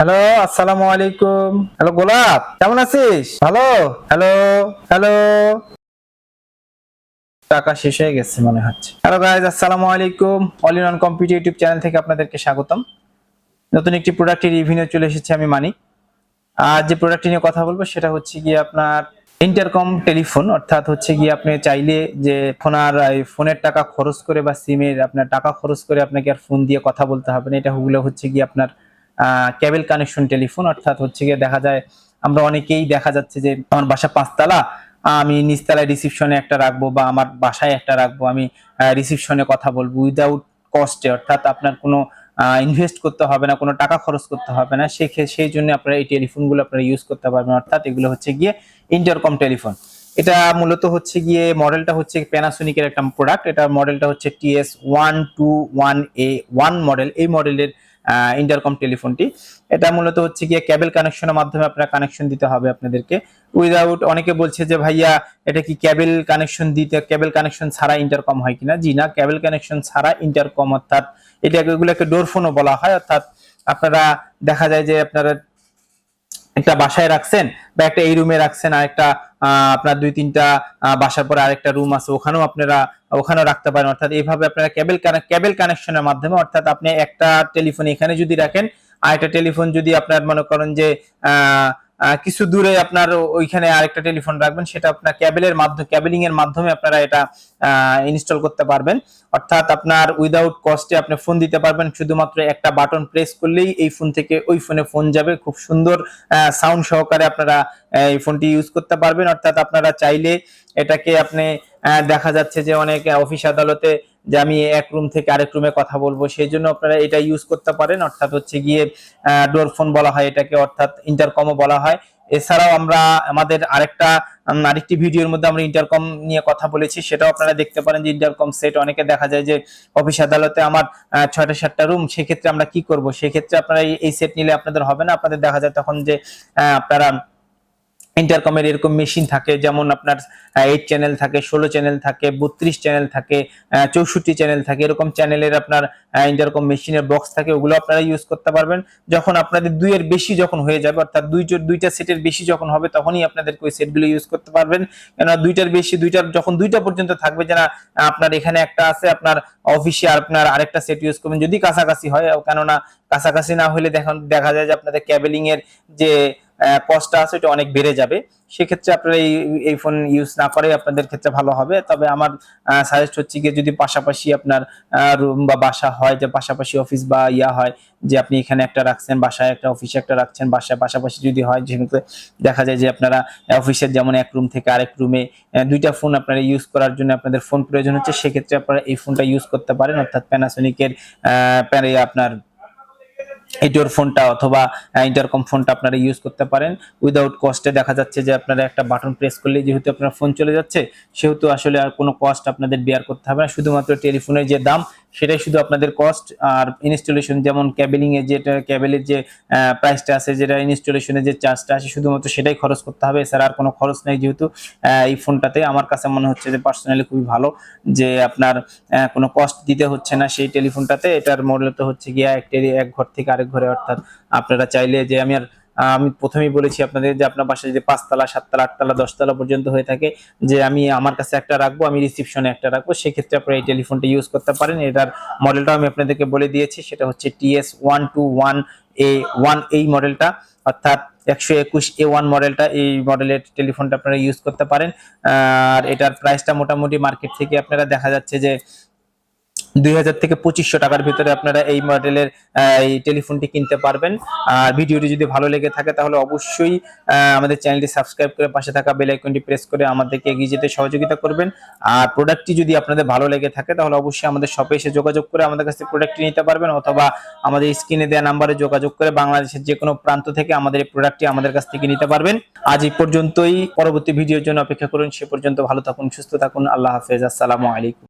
Hello, আসসালামু আলাইকুম। Hello গোলাপ, কেমন আছিস? ভালো। Hello, hello. টাকা শেষ হয়ে গেছে মনে হচ্ছে। হ্যালো গাইজ, আসসালামু আলাইকুম। All in one computer YouTube channel থেকে আপনাদেরকে স্বাগতম। নতুন একটি প্রোডাক্টের রিভিউ নিয়ে চলে এসেছি আমি মানিক। আর যে প্রোডাক্টটি নিয়ে কথা বলবো সেটা হচ্ছে গিয়ে আপনার ইন্টারকম টেলিফোন, অর্থাৎ হচ্ছে গিয়ে আপনি চাইলে যে ফোনের টাকা খরচ করে বা সিমের আপনার টাকা খরচ করে আপনাকে আর ফোন দিয়ে কথা বলতে হবে না। এটা হচ্ছে গিয়ে আপনার কেবল কানেকশন টেলিফোন, অর্থাৎ হচ্ছে গিয়ে দেখা যায় আমরা অনেকেই দেখা যাচ্ছে যে আমার বাসা 5 তলা, আমি নিচতলায় রিসিপশনে একটা রাখবো বা আমার বাসায় একটা রাখবো, আমি রিসিপশনে কথা বলবো উইদাউট কস্টে, অর্থাৎ আপনার কোনো ইনভেস্ট করতে হবে না, কোনো টাকা খরচ করতে হবে না। সেই জন্য আপনারা এই টেলিফোনগুলো আপনারা ইউজ করতে পারবেন, অর্থাৎ এগুলো হচ্ছে গিয়ে ইন্টারকম টেলিফোন। এটা মূলত হচ্ছে গিয়ে মডেলটা হচ্ছে প্যানাসোনিকের একটা প্রোডাক্ট। এটা মডেলটা হচ্ছে TS121A1 মডেল। এই মডেলের ইন্টারকম টেলিফোনটি, এটা মূলত হচ্ছে গিয়ে কেবল কানেকশনের মাধ্যমে আপনারা কানেকশন দিতে হবে আপনাদেরকে উইদাউট। অনেকে বলছে যে ভাইয়া এটা কি কেবল কানেকশন ছাড়া ইন্টারকম হয় কিনা? জি না, কেবল কানেকশন ছাড়া ইন্টারকম, অর্থাৎ এগুলোকে ডোরফোনও বলা হয়। অর্থাৎ আপনারা দেখা যায় যে আপনারা একটা বাসায় রাখছেন বা একটা এই রুমে রাখছেন, আর একটা আপনার 2-3টা বাসার পরে আরেকটা রুম আছে, ওখানেও রাখতে পারেন। অর্থাৎ এইভাবে আপনারা কেবল কানেকশনের মাধ্যমে, অর্থাৎ আপনি একটা টেলিফোন এখানে যদি রাখেন আর একটা টেলিফোন যদি আপনার মনে করেন যে কিছু দূরে আপনার ওইখানে আরেকটা টেলিফোন রাখবেন, সেটা আপনার কেবলিং এর মাধ্যমে আপনারা এটা ইনস্টল করতে পারবেন। অর্থাৎ আপনার উইদাউট কস্টে আপনি ফোন দিতে পারবেন, শুধুমাত্র একটা বাটন প্রেস করলেই এই ফোন থেকে ওই ফোনে ফোন যাবে। খুব সুন্দর সাউন্ড সহকারে আপনারা এই ফোনটি ইউজ করতে পারবেন। অর্থাৎ আপনারা চাইলে এটাকে আপনি দেখা যাচ্ছে যে অনেক অফিস আদালতে যে আমি এক রুম থেকে আরেক রুমে কথা বলবো, সেই জন্য আপনারা এটা ইউজ করতে পারেন। অর্থাৎ হচ্ছে গিয়ে ডোর ফোন বলা হয় এটাকে, অর্থাৎ ইন্টারকমও বলা হয়। এছাড়াও আমরা আমাদের আরেকটি ভিডিওর মধ্যে আমরা ইন্টারকম নিয়ে কথা বলেছি, সেটাও আপনারা দেখতে পারেন যে ইন্টারকম সেট। অনেকে দেখা যায় যে অফিস আদালতে আমার 6টা-7টা রুম, সেক্ষেত্রে আমরা কি করব? সেক্ষেত্রে আপনারা এই সেট নিলে আপনাদের হবে না। আপনাদের দেখা যায় তখন যে আপনারা ইন্টারকমের এরকম মেশিন থাকে, যেমন আপনার 8 চ্যানেল থাকে, 16 চ্যানেল থাকে, 32 চ্যানেল থাকে, 64 চ্যানেল থাকে, এরকম চ্যানেলের আপনার ইন্টারকম মেশিনের বক্স থাকে, ওগুলো আপনারা ইউজ করতে পারবেন। যখন আপনাদের 2 এর বেশি যখন হয়ে যাবে, অর্থাৎ দুইটা সেটের বেশি যখন হবে, তখনই আপনাদেরকে ওই সেটগুলো ইউজ করতে পারবেন। কেননা যখন 2টা পর্যন্ত থাকবে, যেন আপনার এখানে একটা আছে, আপনার অফিসে আপনার আরেকটা সেট ইউজ করবেন যদি কাছাকাছি হয়। কেননা কাছাকাছি না হলে দেখা যায় যে আপনাদের কেবলিং এর যে কস্টটা আছে এটা অনেক বেড়ে যাবে। সেক্ষেত্রে আপনারা এই ফোন ইউজ না করে আপনাদের ক্ষেত্রে ভালো হবে। তবে আমার সাজেস্ট হচ্ছে গিয়ে যদি পাশাপাশি আপনার রুম বা বাসা হয়, যে পাশাপাশি অফিস বা হয়, যে আপনি এখানে একটা রাখছেন, বাসায় একটা, অফিসে একটা রাখছেন, বাসায় পাশাপাশি যদি হয়, যেহেতু দেখা যায় যে আপনারা অফিসের যেমন এক রুম থেকে আরেক রুমে 2টা ফোন আপনারা ইউজ করার জন্য আপনাদের ফোন প্রয়োজন হচ্ছে, সেক্ষেত্রে আপনারা এই ফোনটা ইউজ করতে পারেন। অর্থাৎ প্যানাসোনিকের আপনার এই ডোর ফোনটা অথবা ইন্টারকম ফোনটা আপনারা ইউজ করতে পারেন উইদাউট কস্টে। দেখা যাচ্ছে যে আপনারা একটা বাটন প্রেস করলে যেহেতু আপনার ফোন চলে যাচ্ছে, সেহেতু আসলে আর কোনো কস্ট আপনাদের বেয়ার করতে হবে না। শুধুমাত্র টেলিফোনের যে দাম সেটাই শুধু আপনাদের কস্ট, আর ইনস্টলেশন যেমন কেবলিং এর কেবলের যে প্রাইসটা আছে, যেটা ইনস্টলেশনের যে চার্জটা আছে, শুধুমাত্র সেটাই খরচ করতে হবে, এছাড়া আর কোনো খরচ নেই। যেহেতু এই ফোনটাতে আমার কাছে মনে হচ্ছে যে পার্সোনালি খুবই ভালো, যে আপনার কোনো কস্ট দিতে হচ্ছে না সেই টেলিফোনটাতে। এটার মডেল তো হচ্ছে গিয়ে এক ঘর থেকে আরেক ঘরে, অর্থাৎ আপনারা চাইলে যে আমি প্রথমেই বলেছি আপনাদের যে আপনার বাসায় যদি 5 তলা, 7 তলা, 8 তলা, 10 তলা পর্যন্ত হয়ে থাকে, যে আমি আমার কাছে একটা রাখবো, আমি রিসিপশনে একটা রাখবো, সেক্ষেত্রে আপনারা এই টেলিফোনটা ইউজ করতে পারেন। এটার মডেলটাও আমি আপনাদেরকে বলে দিয়েছি, সেটা হচ্ছে TS121A1 এই মডেলটা, অর্থাৎ 121A1 মডেলটা। এই মডেলের টেলিফোনটা আপনারা ইউজ করতে পারেন। আর এটার প্রাইসটা মোটামুটি মার্কেট থেকে আপনারা দেখা যাচ্ছে যে 2000 থেকে 2500 টাকার ভিতরে আপনারা এই মডেলের এই টেলিফোনটি কিনতে পারবেন। আর ভিডিওটি যদি ভালো লেগে থাকে তাহলে অবশ্যই আমাদের চ্যানেলটি সাবস্ক্রাইব করে পাশে থাকা বেল আইকনটি প্রেস করে আমাদেরকে এগিয়ে যেতে সহযোগিতা করবেন। আর প্রোডাক্টটি যদি আপনাদের ভালো লেগে থাকে তাহলে অবশ্যই আমাদের শপে এসে যোগাযোগ করে আমাদের কাছ থেকে প্রোডাক্টটি নিতে পারবেন, অথবা আমাদের স্ক্রিনে দেওয়া নাম্বারে যোগাযোগ করে বাংলাদেশের যে কোনো প্রান্ত থেকে আমাদের এই প্রোডাক্টটি আমাদের কাছ থেকে নিতে পারবেন। আজ এই পর্যন্তই, পরবর্তী ভিডিওর জন্য অপেক্ষা করুন। সে পর্যন্ত ভালো থাকুন, সুস্থ থাকুন। আল্লাহ হাফেজ, আসসালামু আলাইকুম।